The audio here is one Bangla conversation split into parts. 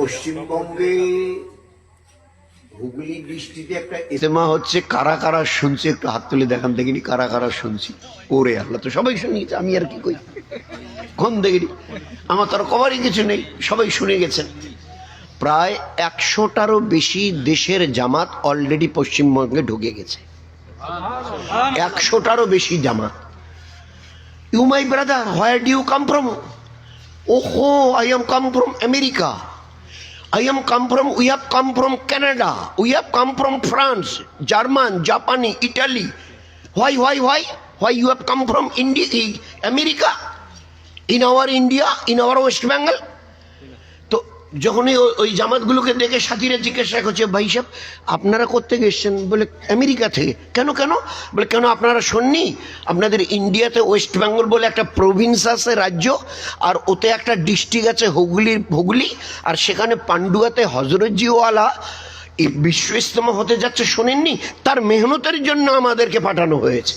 পশ্চিমবঙ্গে হুগলি ডিস্ট্রিক্টে একটা ইজতেমা হচ্ছে। কারা কারা শুনছে একটু হাত তুলে দেখান দেখিনি। কারা কারা শুনছি? ওরে আল্লাহ, তো সবাই শুনে গেছে, আমি আর কি কই। কোন দেখিনি, আমার তার কবারই কিছু নেই, সবাই শুনে গেছেন। প্রায় 100টারও বেশি দেশের জামাত অলরেডি পশ্চিমবঙ্গে ঢুকে গেছে। 100টারও বেশি জামাত। You my brother, where do you come from? ওহো, I am come from America, I am come from, we have come from Canada, we have come from France, German, Japan, Italy. Why you have come from India, America? In our India, in our West Bengal? তো যখনই ওই জামাতগুলোকে দেখে সাথীরা জিজ্ঞাসা করছে, ভাই সাহেব আপনারা কোত্থেকে এসছেন? বলে আমেরিকা থেকে। কেন কেন? বলে কেন আপনারা শোননি আপনাদের ইন্ডিয়াতে ওয়েস্ট বেঙ্গল বলে একটা প্রভিন্স আছে, রাজ্য, আর ওতে একটা ডিস্ট্রিক্ট আছে হুগলি, আর সেখানে পান্ডুয়াতে হজরতজিওয়ালা বিশ্ব ইজতেমা হতে যাচ্ছে, শোনেননি? তার মেহনতের জন্য আমাদেরকে পাঠানো হয়েছে,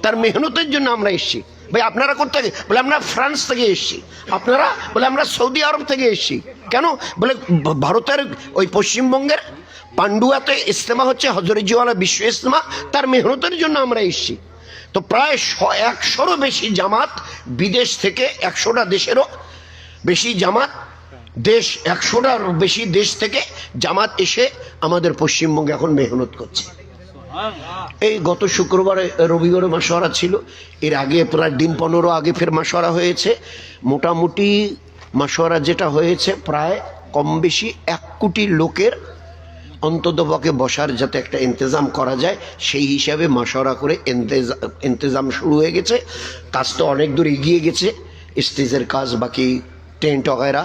তার মেহনতের জন্য আমরা এসেছি। ভাই আপনারা কোথেকে? বলে আমরা ফ্রান্স থেকে এসেছি। আপনারা? বলে আমরা সৌদি আরব থেকে এসেছি। কেন? বলে ভারতের ওই পশ্চিমবঙ্গের পান্ডুয়াতে ইজতেমা হচ্ছে, হজরতজিওয়ালা বিশ্ব ইজতেমা, তার মেহনতের জন্য আমরা এসেছি। তো প্রায় 100রও বেশি জামাত বিদেশ থেকে, 100টা দেশেরও বেশি জামাত, দেশ 100টার বেশি দেশ থেকে জামাত এসে আমাদের পশ্চিমবঙ্গে এখন মেহনত করছে। এই গত শুক্রবারে রবিবারে মাসওয়ারা ছিল, এর আগে প্রায় দিন 15 আগে ফের মাসওয়ারা হয়েছে। মোটামুটি মাসওয়ারা যেটা হয়েছে, প্রায় কম বেশি 1 কোটি লোকের অন্ততপক্ষে বসার যাতে একটা ইন্তজাম করা যায়, সেই হিসাবে মাসওয়ারা করে ইন্তজাম শুরু হয়ে গেছে। কাজ তো অনেক দূর এগিয়ে গেছে, স্টেজের কাজ, বাকি টেন্ট वगैरह।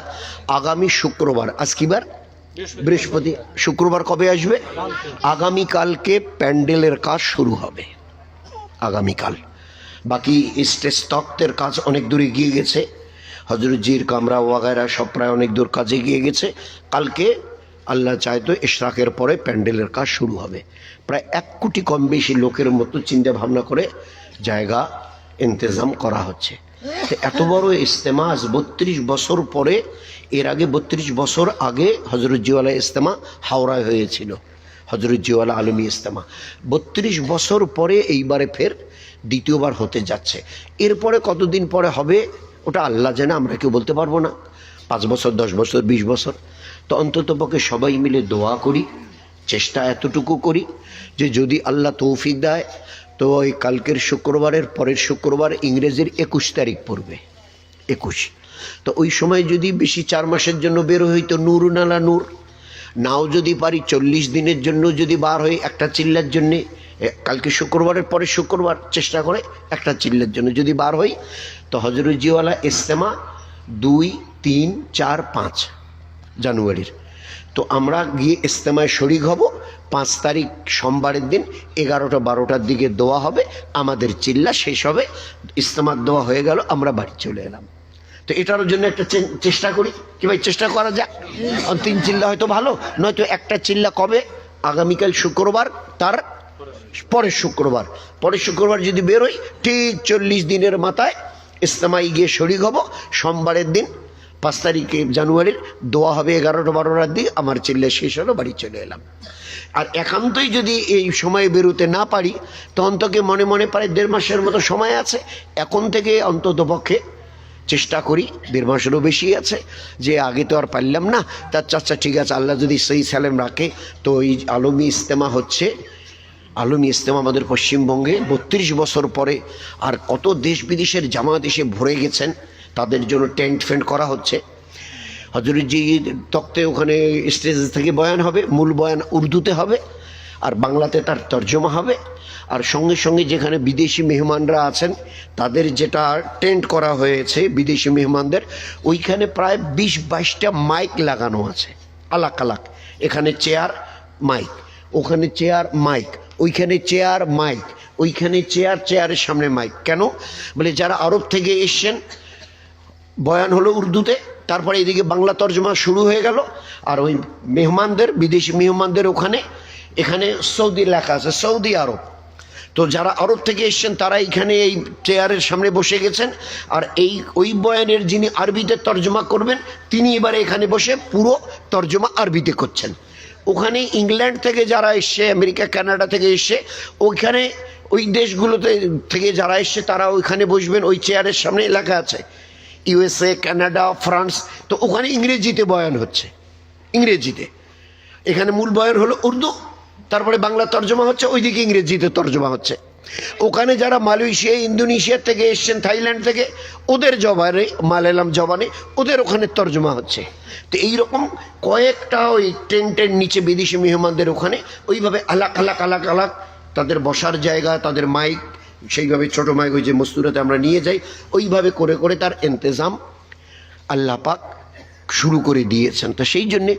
আগামী শুক্রবার, আজ কি বার? বৃহস্পতি। শুক্রবার কবে আসবে? আগামীকালকে প্যান্ডেলের কাজ শুরু হবে, আগামীকাল। বাকি স্টেজ তক্তের কাজ অনেক দূর এগিয়ে গেছে, হজরতজির কামরা वगैरह সব প্রায় অনেক দূর কাজে এগিয়ে গেছে। কালকে আল্লাহ চায় তো ইশরাকের পরে প্যান্ডেলের কাজ শুরু হবে। প্রায় 1 কোটি কম বেশি লোকের মতো চিন্তা ভাবনা করে জায়গা ইন্তজাম করা হচ্ছে। এত বড় ইজতেমা আজ 32 বছর পরে। এর আগে 32 বছর আগে হজরতজিওয়ালা ইজতেমা হাওড়ায় হয়েছিল, হজরতজিওয়ালা আলমী ইজতেমা। 32 বছর পরে এইবারে ফের দ্বিতীয়বার হতে যাচ্ছে। এরপরে কতদিন পরে হবে ওটা আল্লাহ জানে, আমরা কেউ বলতে পারবো না। 5 বছর, 10 বছর, 20 বছর। তো অন্ততপক্ষে সবাই মিলে দোয়া করি, চেষ্টা এতটুকু করি যে যদি আল্লাহ তৌফিক দেয় তো ওই কালকের শুক্রবারের পরের শুক্রবার ইংরেজির 21 তারিখ পড়বে, 21। তো ওই সময় যদি বেশি 4 মাসের জন্য বের হইতো, নূর নালা নূর, নাও যদি পারি 40 দিনের জন্য যদি বার হই একটা চিল্লার জন্যে, কালকে শুক্রবারের পরের শুক্রবার চেষ্টা করে একটা চিল্লার জন্য যদি বার হই, তো হজরতজিওয়ালা ইজতেমা 2, 3, 4, 5 জানুয়ারির। তো আমরা গিয়ে ইজতেমায় শরিক হব। 5 তারিখ সোমবারের দিন 11টা-12টার দিকে দোয়া হবে, আমাদের চিল্লা শেষ হবে, ইজতেমার দোয়া হয়ে গেল, আমরা বাড়ি চলে এলাম। তো এটার জন্য একটা চেষ্টা করি কি ভাই, চেষ্টা করা যাক। 3 চিল্লা হয়তো ভালো, নয়তো একটা চিল্লা কবে? আগামীকাল শুক্রবার, তার পরের শুক্রবার যদি বেরোই, ঠিক 40 দিনের মাথায় ইজতেমায় গিয়ে শরিক হব। সোমবারের দিন 5 তারিখে জানুয়ারির দোয়া হবে, 11টা-12টার দিকে আমার চিল্লা শেষ হলো, বাড়ি চলে এলাম। আর একান্তই যদি এই সময় বেরোতে না পারি, তখন তোকে মনে মনে প্রায় 1.5 মাসের মতো সময় আছে। এখন থেকে অন্তত পক্ষে চেষ্টা করি, 1.5 মাসেরও বেশি আছে, যে আগে তো আর পারলাম না। তার চাচা ঠিক আছে, আল্লাহ যদি সহি সালেম রাখে, তো এই আলমী ইজতেমা হচ্ছে, আলমী ইজতেমা আমাদের পশ্চিমবঙ্গে 32 বছর পরে। আর কত দেশ বিদেশের জামাত এসে ভরে গেছেন, তাদের জন্য টেন্ট ফেন্ট করা হচ্ছে। হজরতজি তক্তে ওখানে স্টেজ থেকে বয়ান হবে, মূল বয়ান উর্দুতে হবে, আর বাংলাতে তার তর্জমা হবে। আর সঙ্গে সঙ্গে যেখানে বিদেশি মেহমানরা আছেন, তাদের যেটা টেন্ট করা হয়েছে বিদেশি মেহমানদের, ওইখানে প্রায় 20-22টা মাইক লাগানো আছে, আলাক আলাক। এখানে চেয়ার মাইক, ওখানে চেয়ার মাইক, ওইখানে চেয়ার মাইক, ওইখানে চেয়ার, চেয়ারের সামনে মাইক। কেন? বলে যারা আরব থেকে এসছেন, বয়ান হলো উর্দুতে, তারপরে এদিকে বাংলা তর্জমা শুরু হয়ে গেল। আর ওই মেহমানদের, বিদেশি মেহমানদের ওখানে, এখানে সৌদি লেখা আছে, সৌদি আরব। তো তো যারা আরব থেকে এসছেন তারা এইখানে এই চেয়ারের সামনে বসে গেছেন, আর ওই বয়ানের যিনি আরবিতে তর্জমা করবেন তিনি এবারে এখানে বসে পুরো তর্জমা আরবিতে করছেন। ওখানে ইংল্যান্ড থেকে যারা এসছে, আমেরিকা কানাডা থেকে এসছে, ওইখানে ওই দেশগুলোতে থেকে যারা এসছে তারা ওইখানে বসবেন, ওই চেয়ারের সামনে লেখা আছে ইউএসএ, কানাডা, ফ্রান্স। তো ওখানে ইংরেজিতে বয়ান হচ্ছে, ইংরেজিতে। এখানে মূল বয়ান হলো উর্দু, তারপরে বাংলা তর্জমা হচ্ছে, ওইদিকে ইংরেজিতে তর্জমা হচ্ছে। ওখানে যারা মালয়েশিয়া, ইন্দোনেশিয়া থেকে এসছেন, থাইল্যান্ড থেকে, ওদের জবানে, মালায়ালাম জবানে ওদের ওখানে তর্জমা হচ্ছে। তো এইরকম কয়েকটা ওই টেন্টের নিচে বিদেশি মেহমানদের ওখানে ওইভাবে আলাক আলাক আলাক আলাক তাদের বসার জায়গা, তাদের মাইক, সেইভাবে ছোট মাইক ওই যে মস্তুরাতে আমরা নিয়ে যাই, ওইভাবে করে করে তার ইন্তজাম আল্লাহ পাক শুরু করে দিয়েছেন। তো সেই জন্যে